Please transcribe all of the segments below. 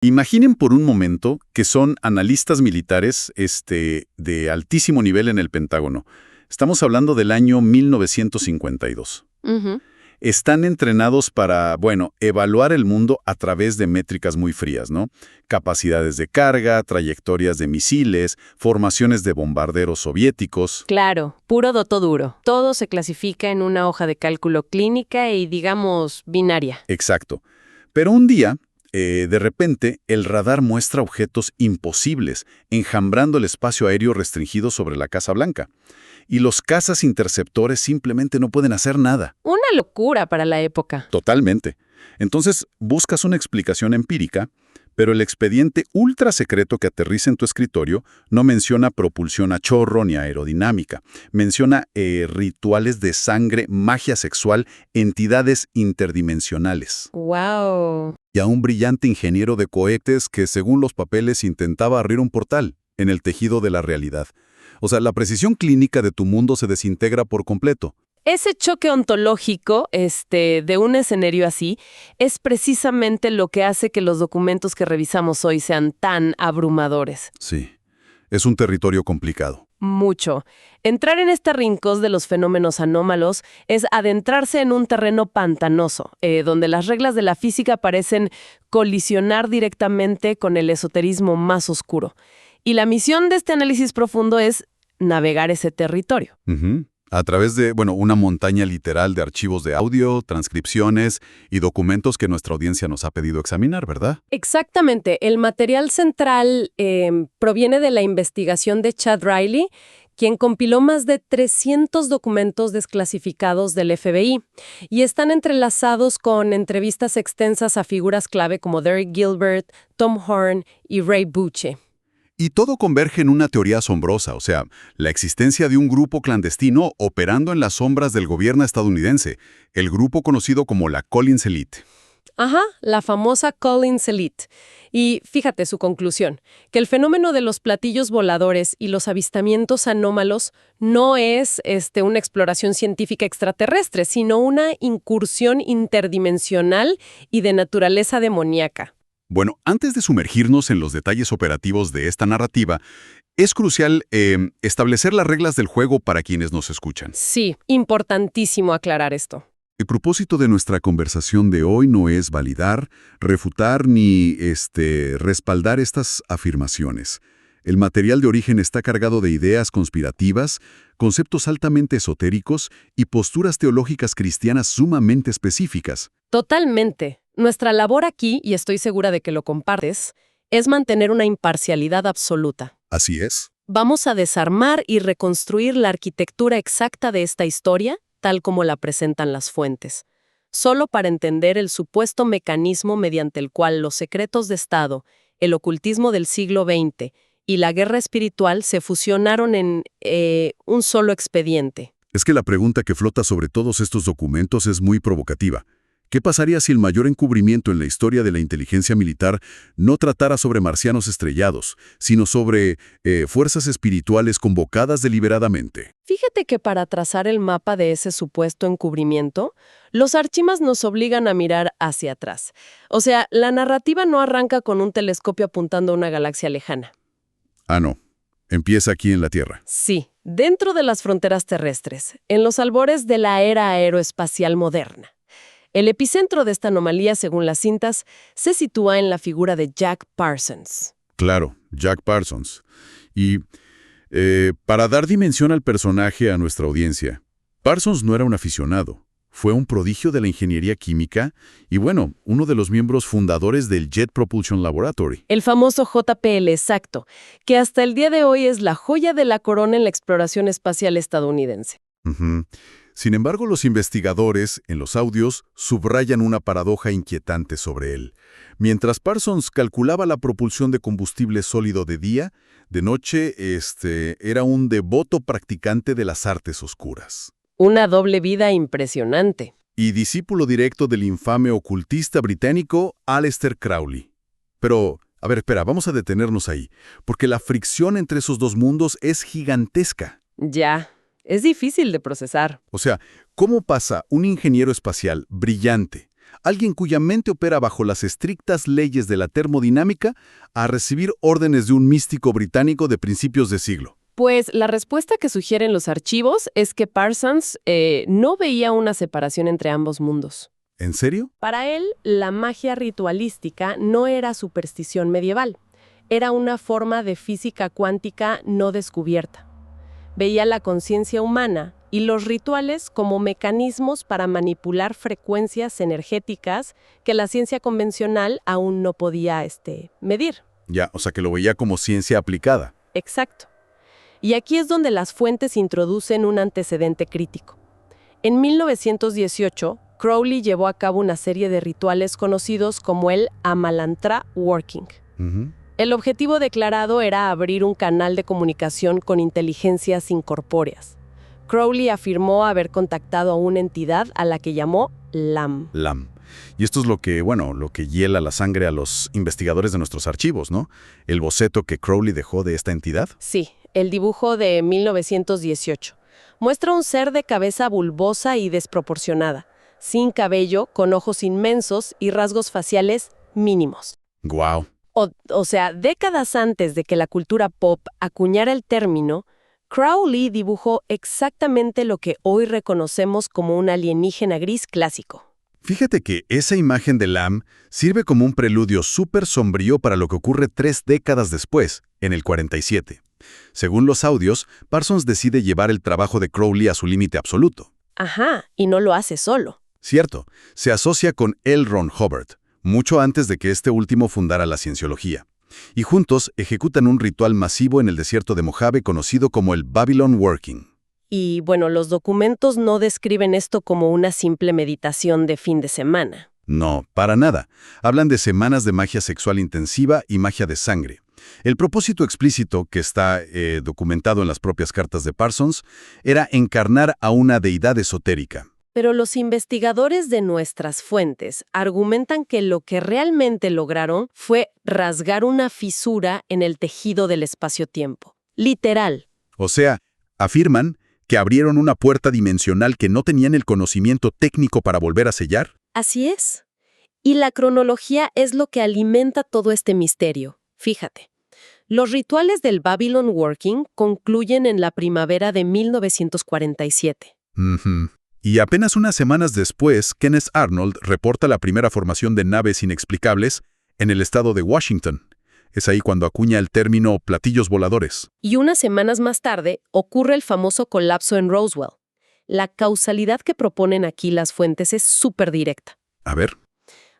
Imaginen por un momento que son analistas militares de altísimo nivel en el Pentágono. Estamos hablando del año 1952. Ujú. Están entrenados para, bueno, evaluar el mundo a través de métricas muy frías, ¿no? Capacidades de carga, trayectorias de misiles, formaciones de bombarderos soviéticos. Claro, puro dato duro. Todo se clasifica en una hoja de cálculo clínica y, digamos, binaria. Exacto. Pero un día, de repente, el radar muestra objetos imposibles, enjambrando el espacio aéreo restringido sobre la Casa Blanca. Y los cazas interceptores simplemente no pueden hacer nada. Una locura para la época. Totalmente. Entonces, buscas una explicación empírica, pero el expediente ultra secreto que aterriza en tu escritorio no menciona propulsión a chorro ni aerodinámica. Menciona rituales de sangre, magia sexual, entidades interdimensionales. ¡Wow! Y a un brillante ingeniero de cohetes que, según los papeles, intentaba abrir un portal en el tejido de la realidad. O sea, la precisión clínica de tu mundo se desintegra por completo. Ese choque ontológico, de un escenario así, es precisamente lo que hace que los documentos que revisamos hoy sean tan abrumadores. Sí, es un territorio complicado. Mucho. Entrar en este rincón de los fenómenos anómalos es adentrarse en un terreno pantanoso, donde las reglas de la física parecen colisionar directamente con el esoterismo más oscuro. Y la misión de este análisis profundo es navegar ese territorio. Ujú. A través de, una montaña literal de archivos de audio, transcripciones y documentos que nuestra audiencia nos ha pedido examinar, ¿verdad? Exactamente. El material central proviene de la investigación de Chad Riley, quien compiló más de 300 documentos desclasificados del FBI y están entrelazados con entrevistas extensas a figuras clave como Derek Gilbert, Tom Horn y Ray Buche. Y todo converge en una teoría asombrosa, o sea, la existencia de un grupo clandestino operando en las sombras del gobierno estadounidense, el grupo conocido como la Collins Elite. Ajá, la famosa Collins Elite. Y fíjate su conclusión, que el fenómeno de los platillos voladores y los avistamientos anómalos no es una exploración científica extraterrestre, sino una incursión interdimensional y de naturaleza demoníaca. Bueno, antes de sumergirnos en los detalles operativos de esta narrativa, es crucial establecer las reglas del juego para quienes nos escuchan. Sí, importantísimo aclarar esto. El propósito de nuestra conversación de hoy no es validar, refutar ni respaldar estas afirmaciones. El material de origen está cargado de ideas conspirativas, conceptos altamente esotéricos y posturas teológicas cristianas sumamente específicas. Totalmente. Nuestra labor aquí, y estoy segura de que lo compartes, es mantener una imparcialidad absoluta. Así es. Vamos a desarmar y reconstruir la arquitectura exacta de esta historia, tal como la presentan las fuentes, solo para entender el supuesto mecanismo mediante el cual los secretos de Estado, el ocultismo del siglo XX y la guerra espiritual se fusionaron en un solo expediente. Es que la pregunta que flota sobre todos estos documentos es muy provocativa. ¿Qué pasaría si el mayor encubrimiento en la historia de la inteligencia militar no tratara sobre marcianos estrellados, sino sobre fuerzas espirituales convocadas deliberadamente? Fíjate que para trazar el mapa de ese supuesto encubrimiento, los archimas nos obligan a mirar hacia atrás. O sea, la narrativa no arranca con un telescopio apuntando a una galaxia lejana. Ah, no. Empieza aquí en la Tierra. Sí, dentro de las fronteras terrestres, en los albores de la era aeroespacial moderna. El epicentro de esta anomalía, según las cintas, se sitúa en la figura de Jack Parsons. Claro, Jack Parsons. Y para dar dimensión al personaje a nuestra audiencia, Parsons no era un aficionado. Fue un prodigio de la ingeniería química y, uno de los miembros fundadores del Jet Propulsion Laboratory. El famoso JPL, exacto, que hasta el día de hoy es la joya de la corona en la exploración espacial estadounidense. Ujú. Sin embargo, los investigadores, en los audios, subrayan una paradoja inquietante sobre él. Mientras Parsons calculaba la propulsión de combustible sólido de día, de noche, era un devoto practicante de las artes oscuras. Una doble vida impresionante. Y discípulo directo del infame ocultista británico Aleister Crowley. Pero, a ver, espera, vamos a detenernos ahí, porque la fricción entre esos dos mundos es gigantesca. Ya, es difícil de procesar. O sea, ¿cómo pasa un ingeniero espacial brillante, alguien cuya mente opera bajo las estrictas leyes de la termodinámica, a recibir órdenes de un místico británico de principios de siglo? Pues la respuesta que sugieren los archivos es que Parsons no veía una separación entre ambos mundos. ¿En serio? Para él, la magia ritualística no era superstición medieval, era una forma de física cuántica no descubierta. Veía la conciencia humana y los rituales como mecanismos para manipular frecuencias energéticas que la ciencia convencional aún no podía medir. Ya, o sea que lo veía como ciencia aplicada. Exacto. Y aquí es donde las fuentes introducen un antecedente crítico. En 1918, Crowley llevó a cabo una serie de rituales conocidos como el Amalantra Working. Ujú. El objetivo declarado era abrir un canal de comunicación con inteligencias incorpóreas. Crowley afirmó haber contactado a una entidad a la que llamó LAM. LAM. Y esto es lo que hiela la sangre a los investigadores de nuestros archivos, ¿no? El boceto que Crowley dejó de esta entidad. Sí, el dibujo de 1918. Muestra un ser de cabeza bulbosa y desproporcionada, sin cabello, con ojos inmensos y rasgos faciales mínimos. ¡Guau! O sea, décadas antes de que la cultura pop acuñara el término, Crowley dibujó exactamente lo que hoy reconocemos como un alienígena gris clásico. Fíjate que esa imagen de LAM sirve como un preludio súper sombrío para lo que ocurre 3 décadas después, en el 47. Según los audios, Parsons decide llevar el trabajo de Crowley a su límite absoluto. Ajá, y no lo hace solo. Cierto, se asocia con L. Ron Hubbard, mucho antes de que este último fundara la cienciología. Y juntos ejecutan un ritual masivo en el desierto de Mojave conocido como el Babylon Working. Y bueno, los documentos no describen esto como una simple meditación de fin de semana. No, para nada. Hablan de semanas de magia sexual intensiva y magia de sangre. El propósito explícito, que está documentado en las propias cartas de Parsons, era encarnar a una deidad esotérica. Pero los investigadores de nuestras fuentes argumentan que lo que realmente lograron fue rasgar una fisura en el tejido del espacio-tiempo. Literal. O sea, afirman que abrieron una puerta dimensional que no tenían el conocimiento técnico para volver a sellar. Así es. Y la cronología es lo que alimenta todo este misterio. Fíjate. Los rituales del Babylon Working concluyen en la primavera de 1947. Ujú. Y apenas unas semanas después, Kenneth Arnold reporta la primera formación de naves inexplicables en el estado de Washington. Es ahí cuando acuña el término platillos voladores. Y unas semanas más tarde ocurre el famoso colapso en Roswell. La causalidad que proponen aquí las fuentes es súper directa. A ver.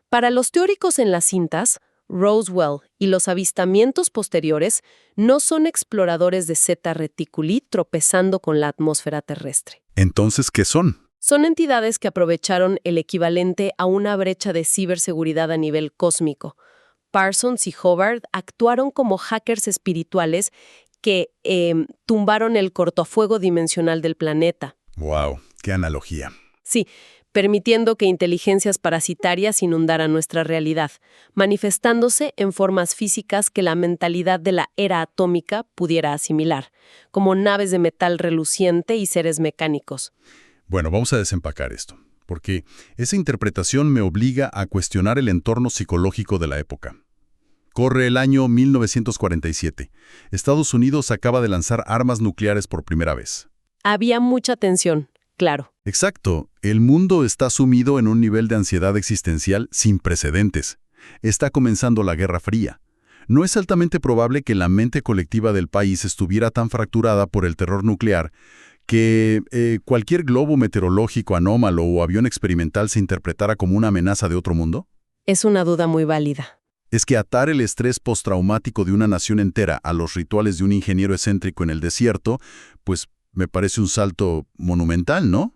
Para los teóricos en las cintas, Roswell y los avistamientos posteriores no son exploradores de Zeta Reticuli tropezando con la atmósfera terrestre. Entonces, ¿qué son? Son entidades que aprovecharon el equivalente a una brecha de ciberseguridad a nivel cósmico. Parsons y Hubbard actuaron como hackers espirituales que tumbaron el cortafuego dimensional del planeta. ¡Wow! ¡Qué analogía! Sí, permitiendo que inteligencias parasitarias inundaran nuestra realidad, manifestándose en formas físicas que la mentalidad de la era atómica pudiera asimilar, como naves de metal reluciente y seres mecánicos. Bueno, vamos a desempacar esto, porque esa interpretación me obliga a cuestionar el entorno psicológico de la época. Corre el año 1947. Estados Unidos acaba de lanzar armas nucleares por primera vez. Había mucha tensión, claro. Exacto. El mundo está sumido en un nivel de ansiedad existencial sin precedentes. Está comenzando la Guerra Fría. No es altamente probable que la mente colectiva del país estuviera tan fracturada por el terror nuclear que cualquier globo meteorológico anómalo o avión experimental se interpretara como una amenaza de otro mundo. Es una duda muy válida. Es que atar el estrés postraumático de una nación entera a los rituales de un ingeniero excéntrico en el desierto, pues me parece un salto monumental, ¿no?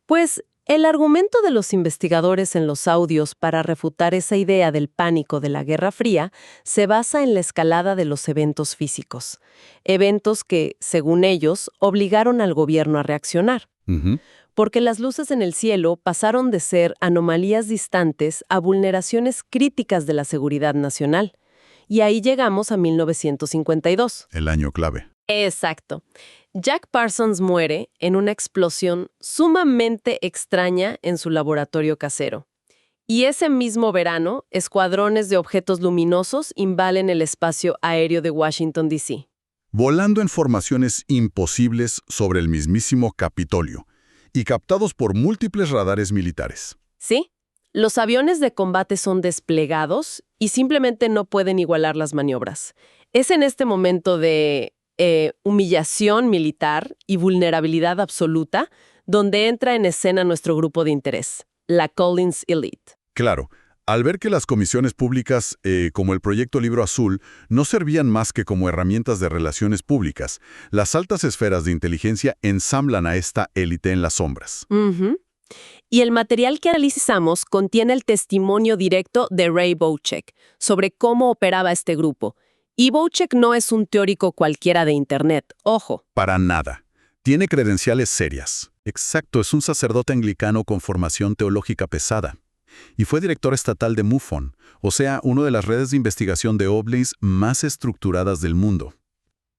Pues el argumento de los investigadores en los audios para refutar esa idea del pánico de la Guerra Fría se basa en la escalada de los eventos físicos. Eventos que, según ellos, obligaron al gobierno a reaccionar. Ujú. Porque las luces en el cielo pasaron de ser anomalías distantes a vulneraciones críticas de la seguridad nacional. Y ahí llegamos a 1952. El año clave. Exacto. Jack Parsons muere en una explosión sumamente extraña en su laboratorio casero. Y ese mismo verano, escuadrones de objetos luminosos invalen el espacio aéreo de Washington, D.C. Volando en formaciones imposibles sobre el mismísimo Capitolio y captados por múltiples radares militares. ¿Sí? Los aviones de combate son desplegados y simplemente no pueden igualar las maniobras. Es en este momento de humillación militar y vulnerabilidad absoluta donde entra en escena nuestro grupo de interés, la Collins Elite. Claro, al ver que las comisiones públicas, como el Proyecto Libro Azul, no servían más que como herramientas de relaciones públicas, las altas esferas de inteligencia ensamblan a esta élite en las sombras. Ujú. Y el material que analizamos contiene el testimonio directo de Ray Bouchek sobre cómo operaba este grupo. Y Bouchek no es un teórico cualquiera de Internet, ojo. Para nada. Tiene credenciales serias. Exacto, es un sacerdote anglicano con formación teológica pesada. Y fue director estatal de MUFON, o sea, una de las redes de investigación de ovnis más estructuradas del mundo.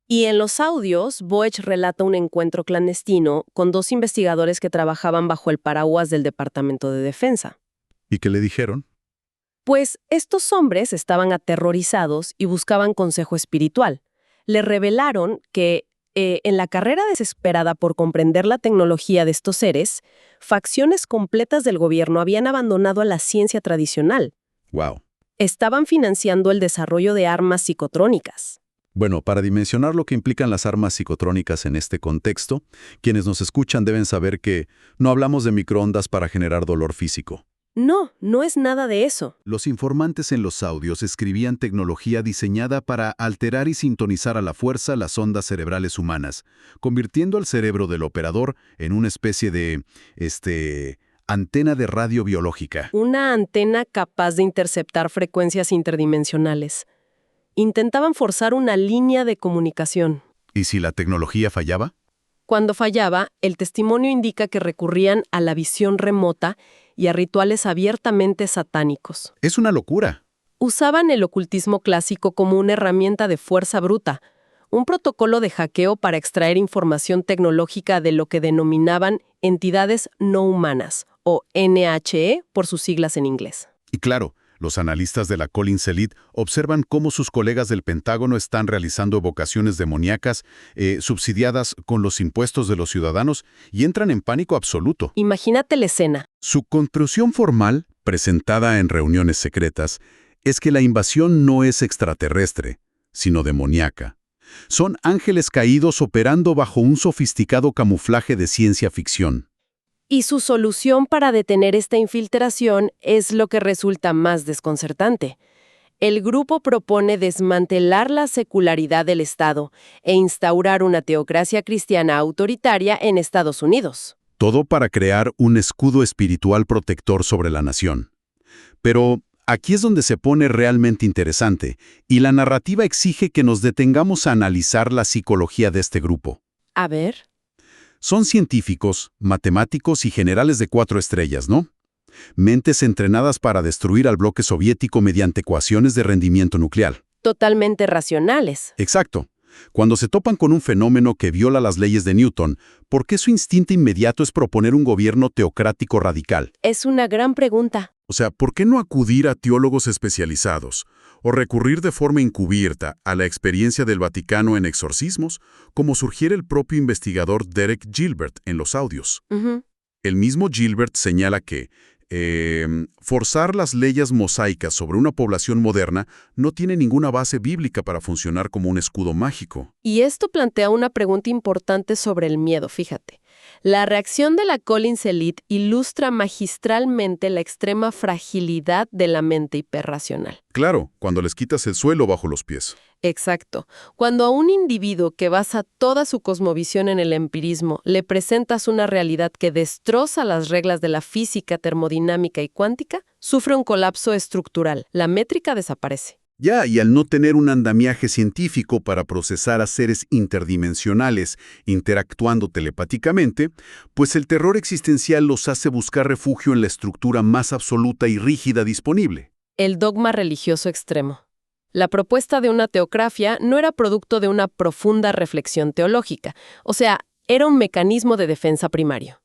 Y en los audios, Boech relata un encuentro clandestino con dos investigadores que trabajaban bajo el paraguas del Departamento de Defensa. ¿Y qué le dijeron? Pues estos hombres estaban aterrorizados y buscaban consejo espiritual. Le revelaron que en la carrera desesperada por comprender la tecnología de estos seres, facciones completas del gobierno habían abandonado a la ciencia tradicional. ¡Wow! Estaban financiando el desarrollo de armas psicotrónicas. Bueno, para dimensionar lo que implican las armas psicotrónicas en este contexto, quienes nos escuchan deben saber que no hablamos de microondas para generar dolor físico. No, no es nada de eso. Los informantes en los audios escribían tecnología diseñada para alterar y sintonizar a la fuerza las ondas cerebrales humanas, convirtiendo al cerebro del operador en una especie de, antena de radio biológica. Una antena capaz de interceptar frecuencias interdimensionales. Intentaban forzar una línea de comunicación. ¿Y si la tecnología fallaba? Cuando fallaba, el testimonio indica que recurrían a la visión remota y a rituales abiertamente satánicos. Es una locura. Usaban el ocultismo clásico como una herramienta de fuerza bruta, un protocolo de hackeo para extraer información tecnológica de lo que denominaban entidades no humanas, o NHE por sus siglas en inglés. Y claro, los analistas de la Collins Elite observan cómo sus colegas del Pentágono están realizando evocaciones demoníacas subsidiadas con los impuestos de los ciudadanos y entran en pánico absoluto. Imagínate la escena. Su conclusión formal, presentada en reuniones secretas, es que la invasión no es extraterrestre, sino demoníaca. Son ángeles caídos operando bajo un sofisticado camuflaje de ciencia ficción. Y su solución para detener esta infiltración es lo que resulta más desconcertante. El grupo propone desmantelar la secularidad del Estado e instaurar una teocracia cristiana autoritaria en Estados Unidos. Todo para crear un escudo espiritual protector sobre la nación. Pero aquí es donde se pone realmente interesante, y la narrativa exige que nos detengamos a analizar la psicología de este grupo. A ver. Son científicos, matemáticos y generales de 4 estrellas, ¿no? Mentes entrenadas para destruir al bloque soviético mediante ecuaciones de rendimiento nuclear. Totalmente racionales. Exacto. Cuando se topan con un fenómeno que viola las leyes de Newton, ¿por qué su instinto inmediato es proponer un gobierno teocrático radical? Es una gran pregunta. O sea, ¿por qué no acudir a teólogos especializados o recurrir de forma encubierta a la experiencia del Vaticano en exorcismos, como sugiere el propio investigador Derek Gilbert en los audios? El mismo Gilbert señala que forzar las leyes mosaicas sobre una población moderna no tiene ninguna base bíblica para funcionar como un escudo mágico. Y esto plantea una pregunta importante sobre el miedo, fíjate. La reacción de la Collins Elite ilustra magistralmente la extrema fragilidad de la mente hiperracional. Claro, cuando les quitas el suelo bajo los pies. Exacto. Cuando a un individuo que basa toda su cosmovisión en el empirismo le presentas una realidad que destroza las reglas de la física termodinámica y cuántica, sufre un colapso estructural. La métrica desaparece. Ya, y al no tener un andamiaje científico para procesar a seres interdimensionales interactuando telepáticamente, pues el terror existencial los hace buscar refugio en la estructura más absoluta y rígida disponible. El dogma religioso extremo. La propuesta de una teocracia no era producto de una profunda reflexión teológica, o sea, era un mecanismo de defensa primario.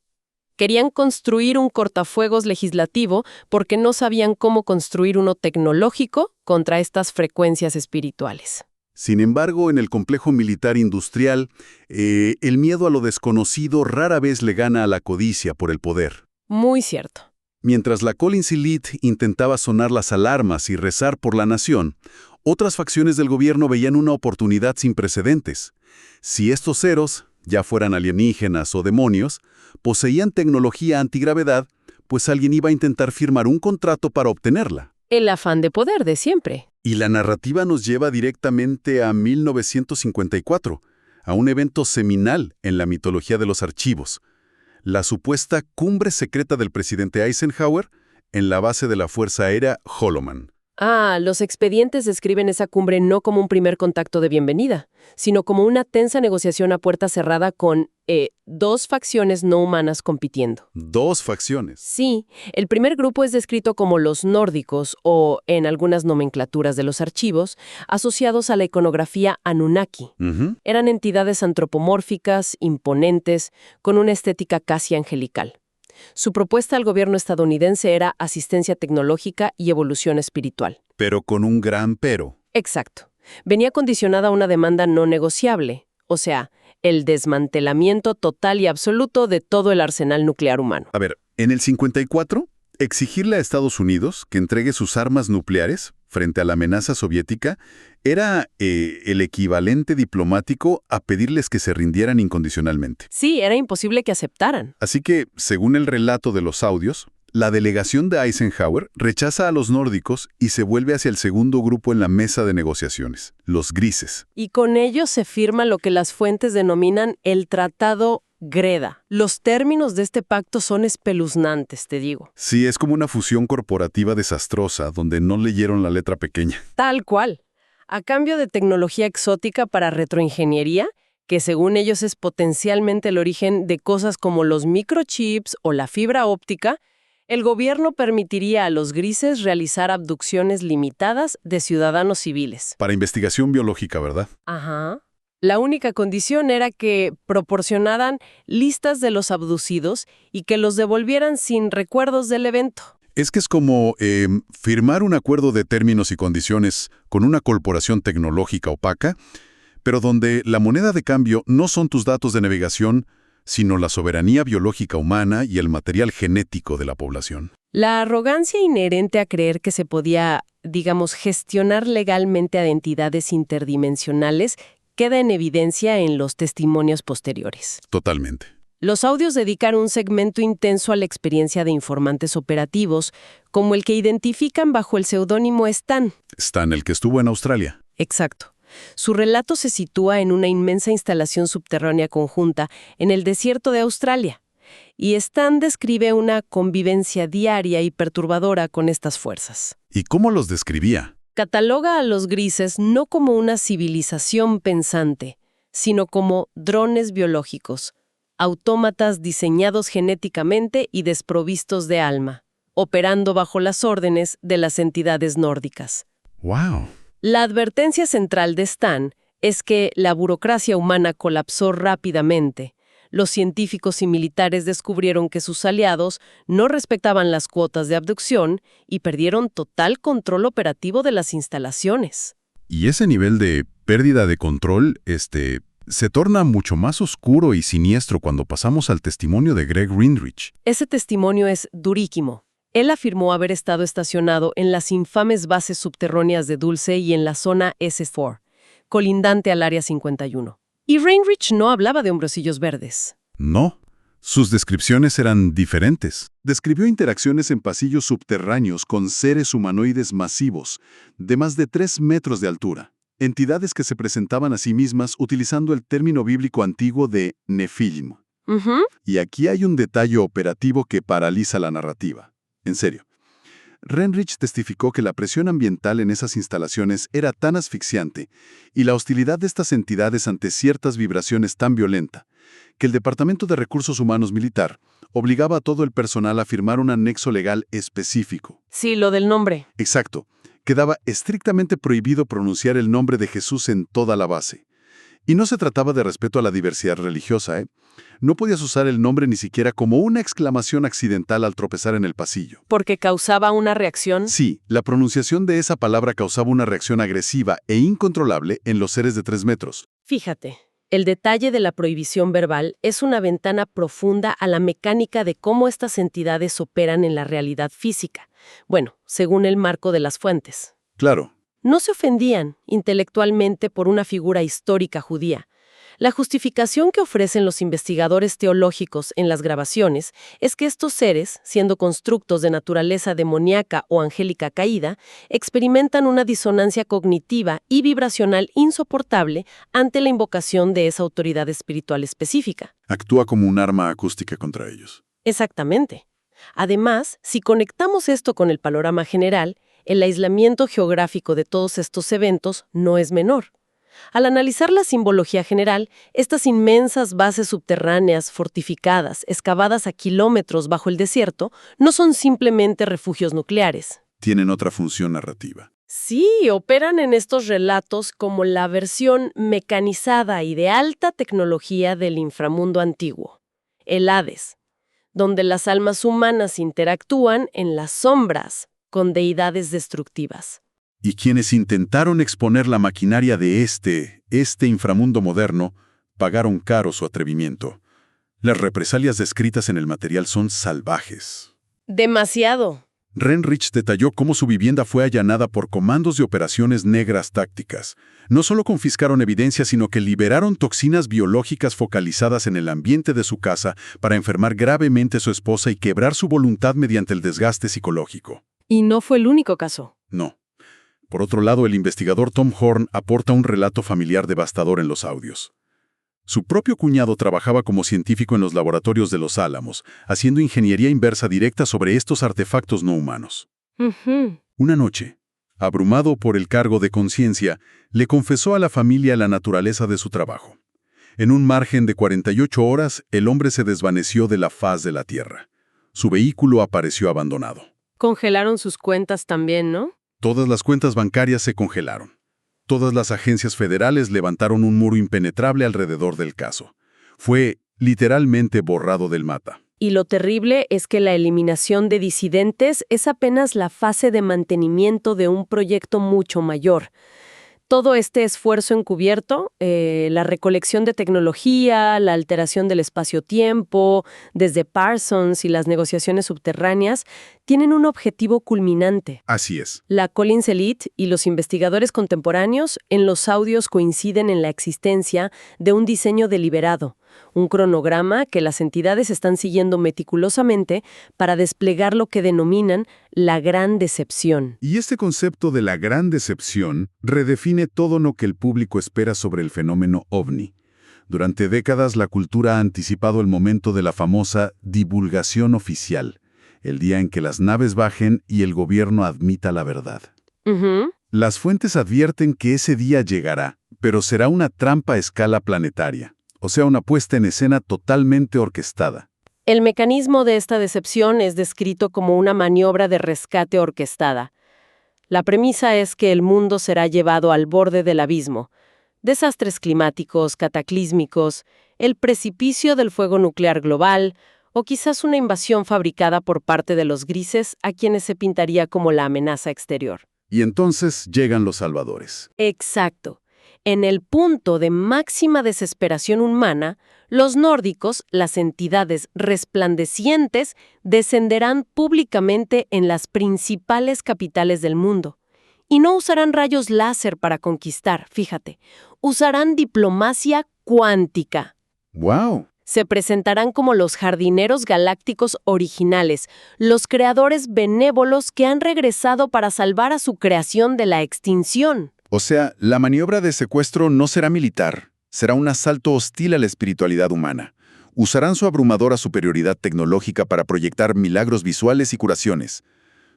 Querían construir un cortafuegos legislativo porque no sabían cómo construir uno tecnológico contra estas frecuencias espirituales. Sin embargo, en el complejo militar industrial, el miedo a lo desconocido rara vez le gana a la codicia por el poder. Muy cierto. Mientras la Collins Elite intentaba sonar las alarmas y rezar por la nación, otras facciones del gobierno veían una oportunidad sin precedentes. Si estos seres, ya fueran alienígenas o demonios, poseían tecnología antigravedad, pues alguien iba a intentar firmar un contrato para obtenerla. El afán de poder de siempre. Y la narrativa nos lleva directamente a 1954, a un evento seminal en la mitología de los archivos, la supuesta cumbre secreta del presidente Eisenhower en la base de la Fuerza Aérea Holloman. Los expedientes describen esa cumbre no como un primer contacto de bienvenida, sino como una tensa negociación a puerta cerrada con dos facciones no humanas compitiendo. Dos facciones. Sí, el primer grupo es descrito como los nórdicos o, en algunas nomenclaturas de los archivos, asociados a la iconografía Anunnaki. Eran entidades antropomórficas, imponentes, con una estética casi angelical. Su propuesta al gobierno estadounidense era asistencia tecnológica y evolución espiritual. Pero con un gran pero. Exacto. Venía condicionada a una demanda no negociable, o sea, el desmantelamiento total y absoluto de todo el arsenal nuclear humano. A ver, en el 54, exigirle a Estados Unidos que entregue sus armas nucleares frente a la amenaza soviética era el equivalente diplomático a pedirles que se rindieran incondicionalmente. Sí, era imposible que aceptaran. Así que, según el relato de los audios, la delegación de Eisenhower rechaza a los nórdicos y se vuelve hacia el segundo grupo en la mesa de negociaciones, los grises. Y con ellos se firma lo que las fuentes denominan el Tratado Greda. Los términos de este pacto son espeluznantes, te digo. Sí, es como una fusión corporativa desastrosa, donde no leyeron la letra pequeña. Tal cual. A cambio de tecnología exótica para retroingeniería, que según ellos es potencialmente el origen de cosas como los microchips o la fibra óptica, el gobierno permitiría a los grises realizar abducciones limitadas de ciudadanos civiles. Para investigación biológica, ¿verdad? Ajá. La única condición era que proporcionaran listas de los abducidos y que los devolvieran sin recuerdos del evento. Es que es como firmar un acuerdo de términos y condiciones con una corporación tecnológica opaca, pero donde la moneda de cambio no son tus datos de navegación, sino la soberanía biológica humana y el material genético de la población. La arrogancia inherente a creer que se podía, gestionar legalmente a entidades interdimensionales queda en evidencia en los testimonios posteriores. Totalmente. Los audios dedican un segmento intenso a la experiencia de informantes operativos, como el que identifican bajo el seudónimo Stan. Stan, el que estuvo en Australia. Exacto. Su relato se sitúa en una inmensa instalación subterránea conjunta en el desierto de Australia, y Stan describe una convivencia diaria y perturbadora con estas fuerzas. ¿Y cómo los describía? Cataloga a los grises no como una civilización pensante, sino como drones biológicos, autómatas diseñados genéticamente y desprovistos de alma, operando bajo las órdenes de las entidades nórdicas. ¡Wow! La advertencia central de Stan es que la burocracia humana colapsó rápidamente. Los científicos y militares descubrieron que sus aliados no respetaban las cuotas de abducción y perdieron total control operativo de las instalaciones. Y ese nivel de pérdida de control, se torna mucho más oscuro y siniestro cuando pasamos al testimonio de Greg Rinrich. Ese testimonio es durísimo. Él afirmó haber estado estacionado en las infames bases subterráneas de Dulce y en la zona S4, colindante al Área 51. Y Rinrich no hablaba de hombrecillos verdes. No, sus descripciones eran diferentes. Describió interacciones en pasillos subterráneos con seres humanoides masivos, de más de 3 metros de altura. Entidades que se presentaban a sí mismas utilizando el término bíblico antiguo de Nefilim. Y aquí hay un detalle operativo que paraliza la narrativa. En serio. Rinrich testificó que la presión ambiental en esas instalaciones era tan asfixiante y la hostilidad de estas entidades ante ciertas vibraciones tan violenta, que el Departamento de Recursos Humanos Militar obligaba a todo el personal a firmar un anexo legal específico. Sí, lo del nombre. Exacto. Quedaba estrictamente prohibido pronunciar el nombre de Jesús en toda la base. Y no se trataba de respeto a la diversidad religiosa, ¿eh? No podías usar el nombre ni siquiera como una exclamación accidental al tropezar en el pasillo. Porque causaba una reacción. Sí, la pronunciación de esa palabra causaba una reacción agresiva e incontrolable en los seres de 3 metros. Fíjate, el detalle de la prohibición verbal es una ventana profunda a la mecánica de cómo estas entidades operan en la realidad física. Bueno, según el marco de las fuentes. Claro. No se ofendían intelectualmente por una figura histórica judía. La justificación que ofrecen los investigadores teológicos en las grabaciones es que estos seres, siendo constructos de naturaleza demoníaca o angélica caída, experimentan una disonancia cognitiva y vibracional insoportable ante la invocación de esa autoridad espiritual específica. Actúa como un arma acústica contra ellos. Exactamente. Además, si conectamos esto con el panorama general, el aislamiento geográfico de todos estos eventos no es menor. Al analizar la simbología general, estas inmensas bases subterráneas fortificadas, excavadas a kilómetros bajo el desierto, no son simplemente refugios nucleares. Tienen otra función narrativa. Sí, operan en estos relatos como la versión mecanizada y de alta tecnología del inframundo antiguo, el Hades, donde las almas humanas interactúan en las sombras con deidades destructivas. Y quienes intentaron exponer la maquinaria de este inframundo moderno, pagaron caro su atrevimiento. Las represalias descritas en el material son salvajes. Demasiado. Renrich detalló cómo su vivienda fue allanada por comandos de operaciones negras tácticas. No solo confiscaron evidencia, sino que liberaron toxinas biológicas focalizadas en el ambiente de su casa para enfermar gravemente a su esposa y quebrar su voluntad mediante el desgaste psicológico. Y no fue el único caso. No. Por otro lado, el investigador Tom Horn aporta un relato familiar devastador en los audios. Su propio cuñado trabajaba como científico en los laboratorios de Los Álamos, haciendo ingeniería inversa directa sobre estos artefactos no humanos. Una noche, abrumado por el cargo de conciencia, le confesó a la familia la naturaleza de su trabajo. En un margen de 48 horas, el hombre se desvaneció de la faz de la Tierra. Su vehículo apareció abandonado. Congelaron sus cuentas también, ¿no? Todas las cuentas bancarias se congelaron. Todas las agencias federales levantaron un muro impenetrable alrededor del caso. Fue literalmente borrado del mapa. Y lo terrible es que la eliminación de disidentes es apenas la fase de mantenimiento de un proyecto mucho mayor. Todo este esfuerzo encubierto, la recolección de tecnología, la alteración del espacio-tiempo, desde Parsons y las negociaciones subterráneas, tienen un objetivo culminante. Así es. La Collins Elite y los investigadores contemporáneos en los audios coinciden en la existencia de un diseño deliberado, un cronograma que las entidades están siguiendo meticulosamente para desplegar lo que denominan la gran decepción. Y este concepto de la gran decepción redefine todo lo que el público espera sobre el fenómeno ovni. Durante décadas, la cultura ha anticipado el momento de la famosa divulgación oficial, el día en que las naves bajen y el gobierno admita la verdad. Las fuentes advierten que ese día llegará, pero será una trampa a escala planetaria, o sea, una puesta en escena totalmente orquestada. El mecanismo de esta decepción es descrito como una maniobra de rescate orquestada. La premisa es que el mundo será llevado al borde del abismo. Desastres climáticos, cataclísmicos, el precipicio del fuego nuclear global, o quizás una invasión fabricada por parte de los grises a quienes se pintaría como la amenaza exterior. Y entonces llegan los salvadores. Exacto. En el punto de máxima desesperación humana, los nórdicos, las entidades resplandecientes, descenderán públicamente en las principales capitales del mundo. Y no usarán rayos láser para conquistar, fíjate. Usarán diplomacia cuántica. ¡Wow! Se presentarán como los jardineros galácticos originales, los creadores benévolos que han regresado para salvar a su creación de la extinción. O sea, la maniobra de secuestro no será militar, será un asalto hostil a la espiritualidad humana. Usarán su abrumadora superioridad tecnológica para proyectar milagros visuales y curaciones.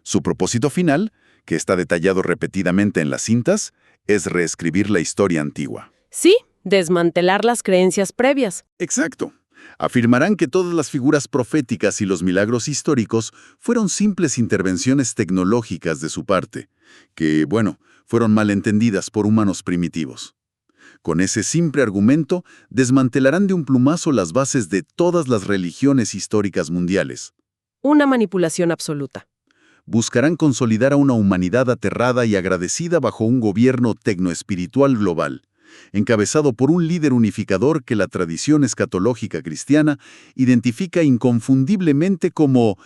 Su propósito final, que está detallado repetidamente en las cintas, es reescribir la historia antigua. Sí, desmantelar las creencias previas. Exacto. Afirmarán que todas las figuras proféticas y los milagros históricos fueron simples intervenciones tecnológicas de su parte, que, bueno, fueron malentendidas por humanos primitivos. Con ese simple argumento, desmantelarán de un plumazo las bases de todas las religiones históricas mundiales. Una manipulación absoluta. Buscarán consolidar a una humanidad aterrada y agradecida bajo un gobierno tecnoespiritual global, encabezado por un líder unificador que la tradición escatológica cristiana identifica inconfundiblemente como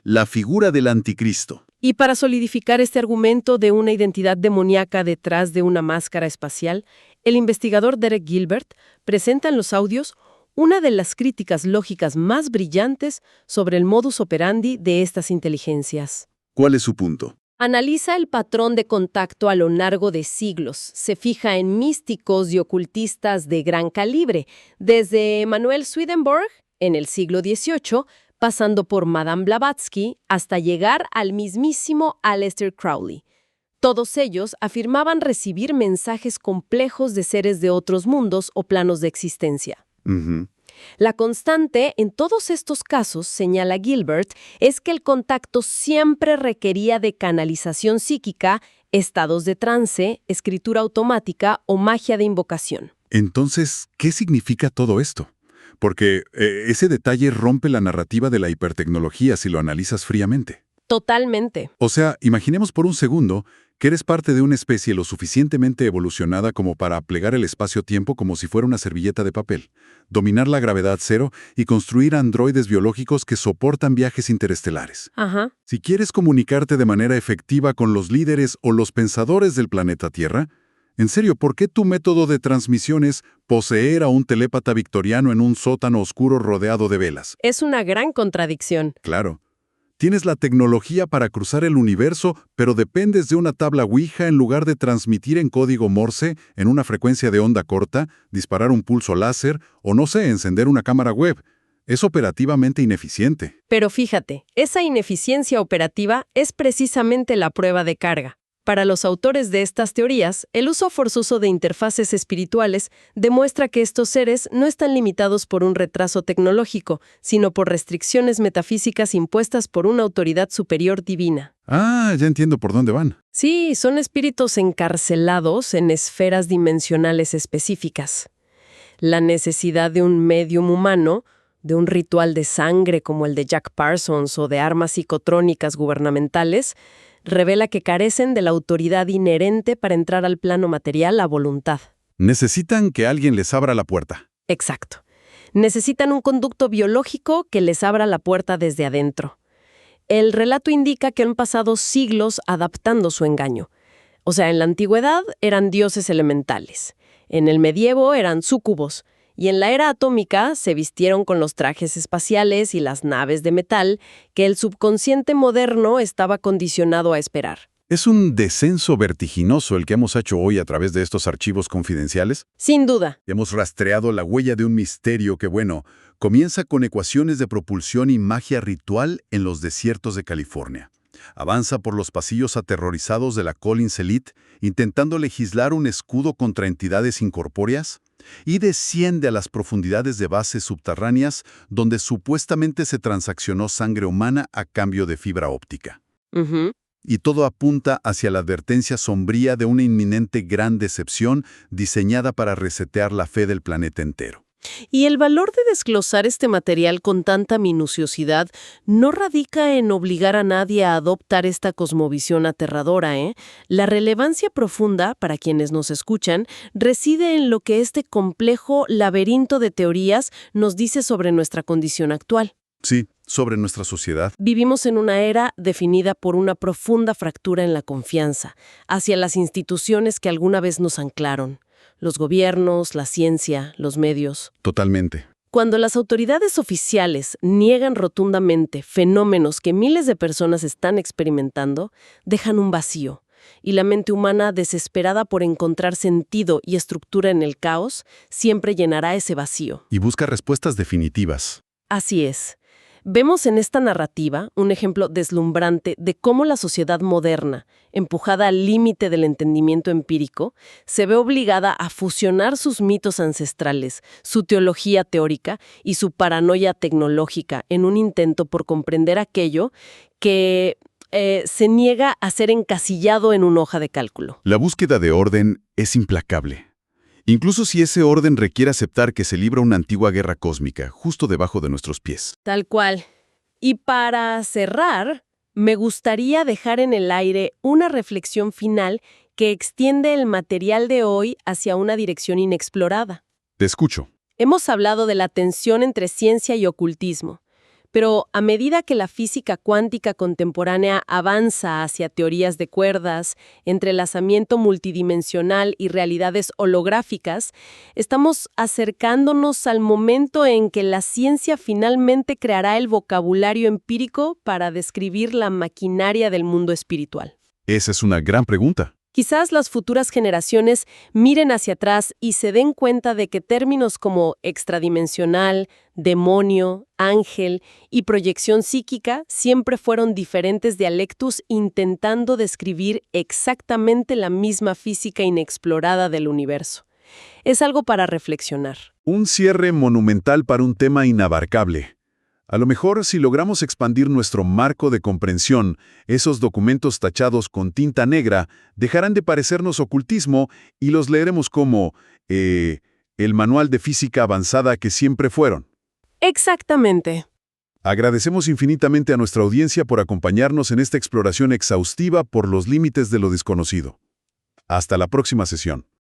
la figura del anticristo. Y para solidificar este argumento de una identidad demoníaca detrás de una máscara espacial, el investigador Derek Gilbert presenta en los audios una de las críticas lógicas más brillantes sobre el modus operandi de estas inteligencias. ¿Cuál es su punto? Analiza el patrón de contacto a lo largo de siglos. Se fija en místicos y ocultistas de gran calibre, desde Emanuel Swedenborg en el siglo XVIII, pasando por Madame Blavatsky, hasta llegar al mismísimo Aleister Crowley. Todos ellos afirmaban recibir mensajes complejos de seres de otros mundos o planos de existencia. La constante en todos estos casos, señala Gilbert, es que el contacto siempre requería de canalización psíquica, estados de trance, escritura automática o magia de invocación. Entonces, ¿qué significa todo esto? Porque ese detalle rompe la narrativa de la hipertecnología si lo analizas fríamente. Totalmente. O sea, imaginemos por un segundo que eres parte de una especie lo suficientemente evolucionada como para plegar el espacio-tiempo como si fuera una servilleta de papel, dominar la gravedad cero y construir androides biológicos que soportan viajes interestelares. Ajá. Si quieres comunicarte de manera efectiva con los líderes o los pensadores del planeta Tierra, en serio, ¿por qué tu método de transmisión es poseer a un telépata victoriano en un sótano oscuro rodeado de velas? Es una gran contradicción. Claro. Tienes la tecnología para cruzar el universo, pero dependes de una tabla Ouija en lugar de transmitir en código Morse, en una frecuencia de onda corta, disparar un pulso láser o, no sé, encender una cámara web. Es operativamente ineficiente. Pero fíjate, esa ineficiencia operativa es precisamente la prueba de carga. Para los autores de estas teorías, el uso forzoso de interfaces espirituales demuestra que estos seres no están limitados por un retraso tecnológico, sino por restricciones metafísicas impuestas por una autoridad superior divina. Ah, ya entiendo por dónde van. Sí, son espíritus encarcelados en esferas dimensionales específicas. La necesidad de un médium humano, de un ritual de sangre como el de Jack Parsons o de armas psicotrónicas gubernamentales, revela que carecen de la autoridad inherente para entrar al plano material a voluntad. Necesitan que alguien les abra la puerta. Exacto. Necesitan un conducto biológico que les abra la puerta desde adentro. El relato indica que han pasado siglos adaptando su engaño. O sea, en la antigüedad eran dioses elementales, en el medievo eran súcubos, y en la era atómica se vistieron con los trajes espaciales y las naves de metal que el subconsciente moderno estaba condicionado a esperar. ¿Es un descenso vertiginoso el que hemos hecho hoy a través de estos archivos confidenciales? Sin duda. Hemos rastreado la huella de un misterio que, bueno, comienza con ecuaciones de propulsión y magia ritual en los desiertos de California. Avanza por los pasillos aterrorizados de la Collins Elite, intentando legislar un escudo contra entidades incorpóreas, y desciende a las profundidades de bases subterráneas donde supuestamente se transaccionó sangre humana a cambio de fibra óptica. Y todo apunta hacia la advertencia sombría de una inminente gran decepción diseñada para resetear la fe del planeta entero. Y el valor de desglosar este material con tanta minuciosidad no radica en obligar a nadie a adoptar esta cosmovisión aterradora, ¿eh? La relevancia profunda, para quienes nos escuchan, reside en lo que este complejo laberinto de teorías nos dice sobre nuestra condición actual. Sí, sobre nuestra sociedad. Vivimos en una era definida por una profunda fractura en la confianza hacia las instituciones que alguna vez nos anclaron. Los gobiernos, la ciencia, los medios. Totalmente. Cuando las autoridades oficiales niegan rotundamente fenómenos que miles de personas están experimentando, dejan un vacío. Y la mente humana, desesperada por encontrar sentido y estructura en el caos, siempre llenará ese vacío. Y busca respuestas definitivas. Así es. Vemos en esta narrativa un ejemplo deslumbrante de cómo la sociedad moderna, empujada al límite del entendimiento empírico, se ve obligada a fusionar sus mitos ancestrales, su teología teórica y su paranoia tecnológica en un intento por comprender aquello que se niega a ser encasillado en una hoja de cálculo. La búsqueda de orden es implacable. Incluso si ese orden requiere aceptar que se libra una antigua guerra cósmica justo debajo de nuestros pies. Tal cual. Y para cerrar, me gustaría dejar en el aire una reflexión final que extiende el material de hoy hacia una dirección inexplorada. Te escucho. Hemos hablado de la tensión entre ciencia y ocultismo, pero a medida que la física cuántica contemporánea avanza hacia teorías de cuerdas, entrelazamiento multidimensional y realidades holográficas, estamos acercándonos al momento en que la ciencia finalmente creará el vocabulario empírico para describir la maquinaria del mundo espiritual. Esa es una gran pregunta. Quizás las futuras generaciones miren hacia atrás y se den cuenta de que términos como extradimensional, demonio, ángel y proyección psíquica siempre fueron diferentes dialectos intentando describir exactamente la misma física inexplorada del universo. Es algo para reflexionar. Un cierre monumental para un tema inabarcable. A lo mejor, si logramos expandir nuestro marco de comprensión, esos documentos tachados con tinta negra dejarán de parecernos ocultismo y los leeremos como el manual de física avanzada que siempre fueron. Exactamente. Agradecemos infinitamente a nuestra audiencia por acompañarnos en esta exploración exhaustiva por los límites de lo desconocido. Hasta la próxima sesión.